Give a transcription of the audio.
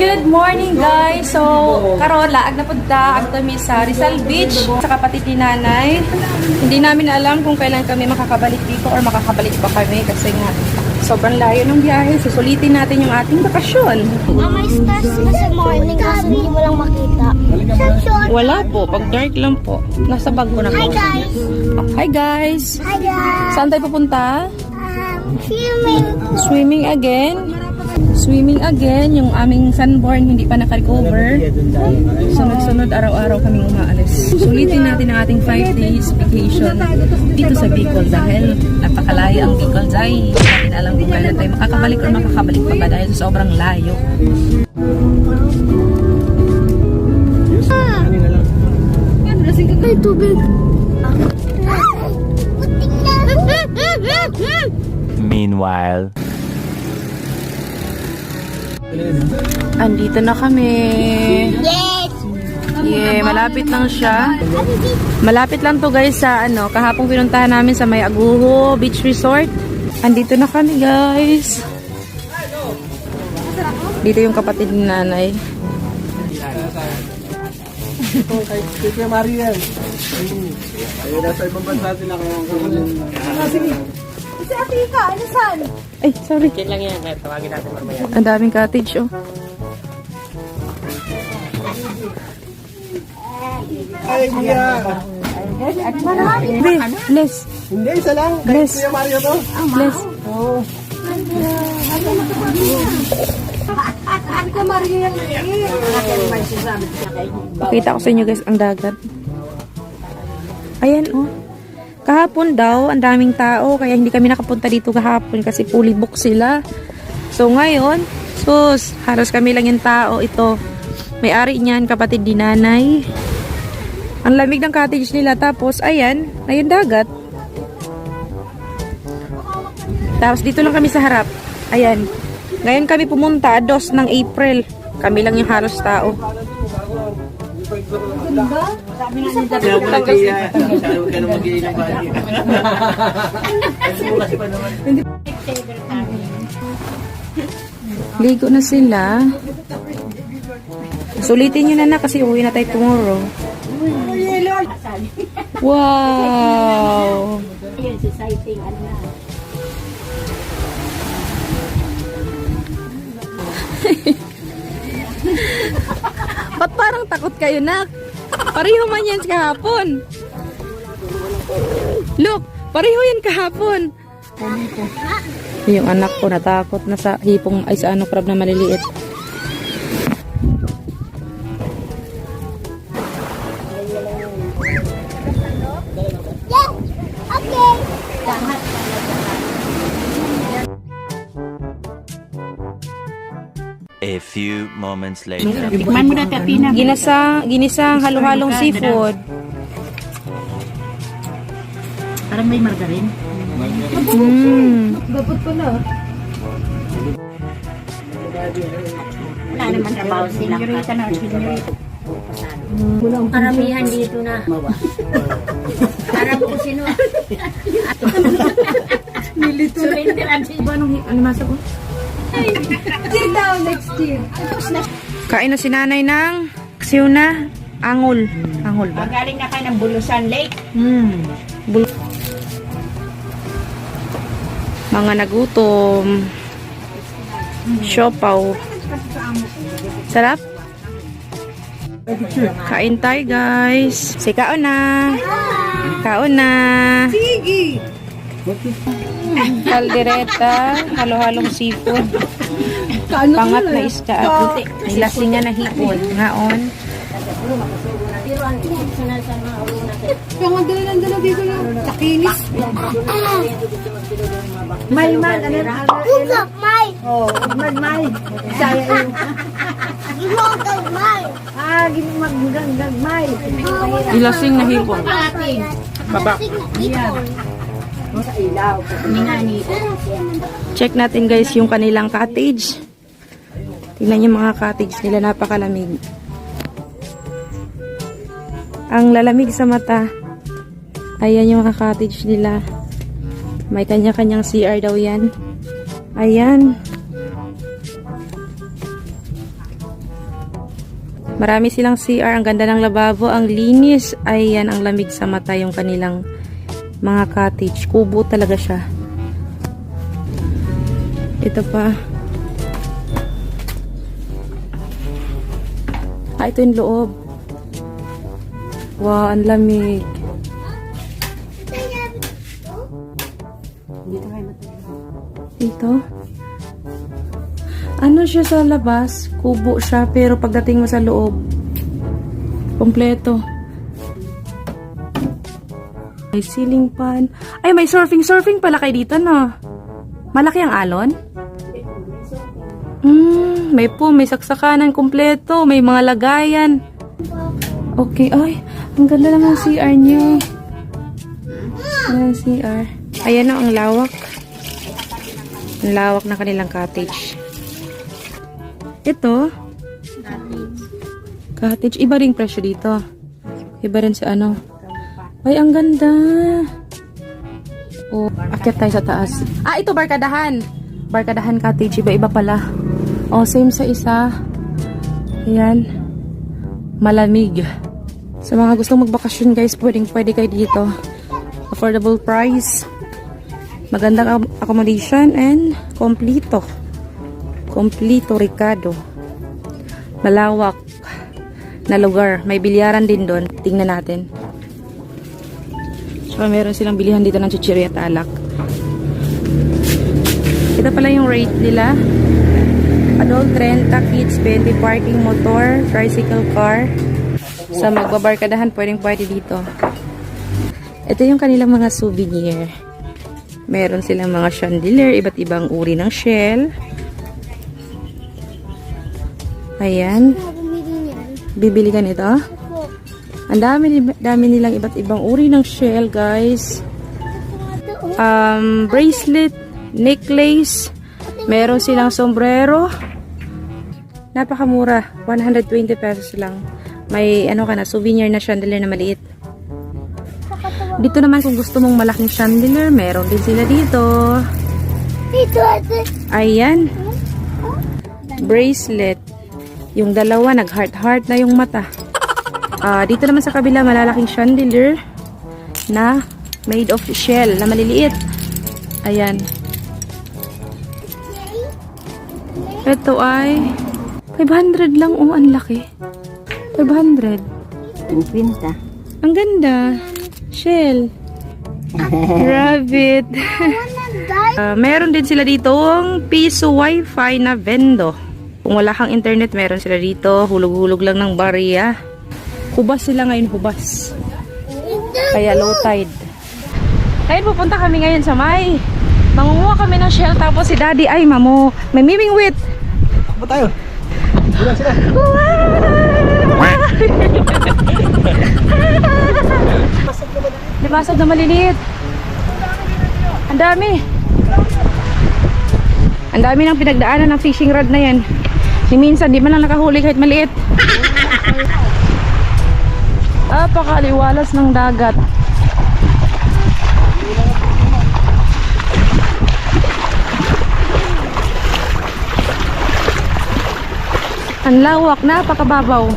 Good morning guys! So, karon laag na punta ang kami sa Rizal Beach sa kapatid ni Nanay. Hindi namin alam kung kailan kami makakabalik dito or makakabalik pa kami kasi nga sobrang layo ng biyahe. Susulitin natin yung ating bakasyon. May stars ba sa morning kasi hindi mo lang makita? Wala po, pag dark lang po. Nasa bag ko na po. Hi guys! Oh, hi guys! Hi guys! Saan tayo pupunta? Swimming! Swimming again. Swimming again. Yung aming sunborn hindi pa naka-recover. Sunod-sunod araw-araw kaming umaalis. Sulitin natin ang ating 5 days vacation dito sa Bicol dahil napakalayo ang Bicol. Zay, hindi natin alam kung kailan tayo makakabalik or makakabalik pa ba dahil sa sobrang layo. May tubig! Meanwhile, Andito na kami. Yes! Yeah, malapit lang siya. Malapit lang to guys sa kahapong pinuntahan namin sa May Aguho Beach Resort. Andito na kami guys. Dito yung kapatid ni Nanay. Kaya Mariel. Ayun, nasa ibang bansa sila kaya sige. Si Atika, ano saan? Ay, sorry. Yan lang yan. Tawagin natin mamaya. Ang daming cottage oh. Ay, Kuya. Bless. Hindi, isa lang. Bless. Kuya Mario to. Bless. Oo. Pakita ko sa inyo guys ang dagat. Ayan oh. Kahapon daw, ang daming tao. Kaya hindi kami nakapunta dito kahapon kasi fully book sila. So ngayon, halos kami lang yung tao. Ito, may-ari niyan, kapatid ni Nanay. Ang lamig ng cottage nila. Tapos, ayan, ayun dagat. Tapos dito lang kami sa harap. Ayan. Ngayon kami pumunta, 2 ng April. Kami lang yung halos tao. Ligo na sila. Sulitin nyo na kasi uwi na tayo tomorrow. Wow! Ba't parang takot kayo, nak? Pareho man yan kahapon. Look, pareho yan kahapon. Yung anak ko natakot na sa hipong ay sa crab na maliliit. Okay! a few moments later. Tikman mo na Katina. Ginisang halo-halong seafood. Parang may margarine. Wala naman trabaho sila. Karamihan dito na. Parang kung sino. Surindiran siya. Ano masa ko? Kain na si Nanay ng siuna, angol. Angol ba? Galing na kayo ng Bulusan Lake. Mga nagutom. Siopaw. Sarap? Kain tayo guys. Si kaon na. Kaon na. Sige. Kaldereta, halo-halong seafood. Pangat na isda. May lasing na hipon. Ngaon. Yung ang dala dito yung takinis. May man. Ugak, May! Oh, may. Saya yun. Ugak, May! Gagmay. Ilasing na hipon. Baba. Sa ilaw. Ningani. Check natin guys yung kanilang cottage. Tingnan yung mga cottage nila, napakalamig. Ang lalamig sa mata. Ayan yung mga cottage nila. May kanya-kanyang CR daw yan. Ayan. Marami silang CR. Ang ganda ng lababo. Ang linis. Ayan, ang lamig sa mata yung kanilang mga cottage. Kubo talaga siya. Ito pa. Ito yung loob. Wow, ang lamig. Ito. Ano siya sa labas? Kubo siya, pero pagdating mo sa loob, kompleto. May ceiling fan. Ay, may surfing pala kayo dito, no? Malaki ang alon? May pool, may saksakanan kompleto, may mga lagayan. Okay, ay, ang ganda naman ng CR niyo. Ayan, CR. Ayan o, ang lawak. Ang lawak ng kanilang cottage. Ito, cottage. Iba ring presyo dito. Iba rin sa ano. Ay, ang ganda. Oh, akyat tayo sa taas. Ah, ito barkadahan. Barkadahan cottage. Iba-iba pala. Oh, same sa isa. Ayan. Malamig. Sa mga gustong magbakasyon guys, pwede kayo dito. Affordable price. Magandang accommodation and kompleto. Kompleto Ricardo. Malawak na lugar. May bilyaran din doon. Tingnan natin. So, meron silang bilihan dito ng chichirya at alak. Ito pala yung rate nila. Adult renta, kids, 20, parking, motor, tricycle car. Sa magbabarkadahan, pwede dito. Ito yung kanilang mga souvenir. Meron silang mga chandelier, iba't ibang uri ng shell. Ayan. Bibili ka nito? Ang dami nilang iba't ibang uri ng shell, guys. Bracelet, necklace. Meron silang sombrero. Napakamura. 120 pesos lang. May ano ka na, souvenir na chandelier na maliit. Dito naman kung gusto mong malaking chandelier, meron din sila dito. Ayan. Bracelet. Yung dalawa, nag-heart-heart na yung mata. Dito naman sa kabila, malalaking chandelier na made of shell, na maliliit. Ayan. Ito ay 500 lang. Oh, ang laki. 500. 50. Ang ganda. Shell. Rabbit. Meron din sila ditong piso wifi na vendo. Kung wala kang internet, meron sila dito. Hulog-hulog lang ng barya. Hubas sila ngayon, hubas. Kaya low tide. Ngayon pupunta kami ngayon sa May. Mangunguha kami ng shell, tapos si Daddy ay may mimingwit. Apa tayo? Bilang sila. Limasag na maliliit. Ang dami. Ang dami ng pinagdaanan ng fishing rod na yan. Minsan di man lang nakahuli kahit maliit. Napakaliwalas ng dagat. Ang lawak, napakababaw.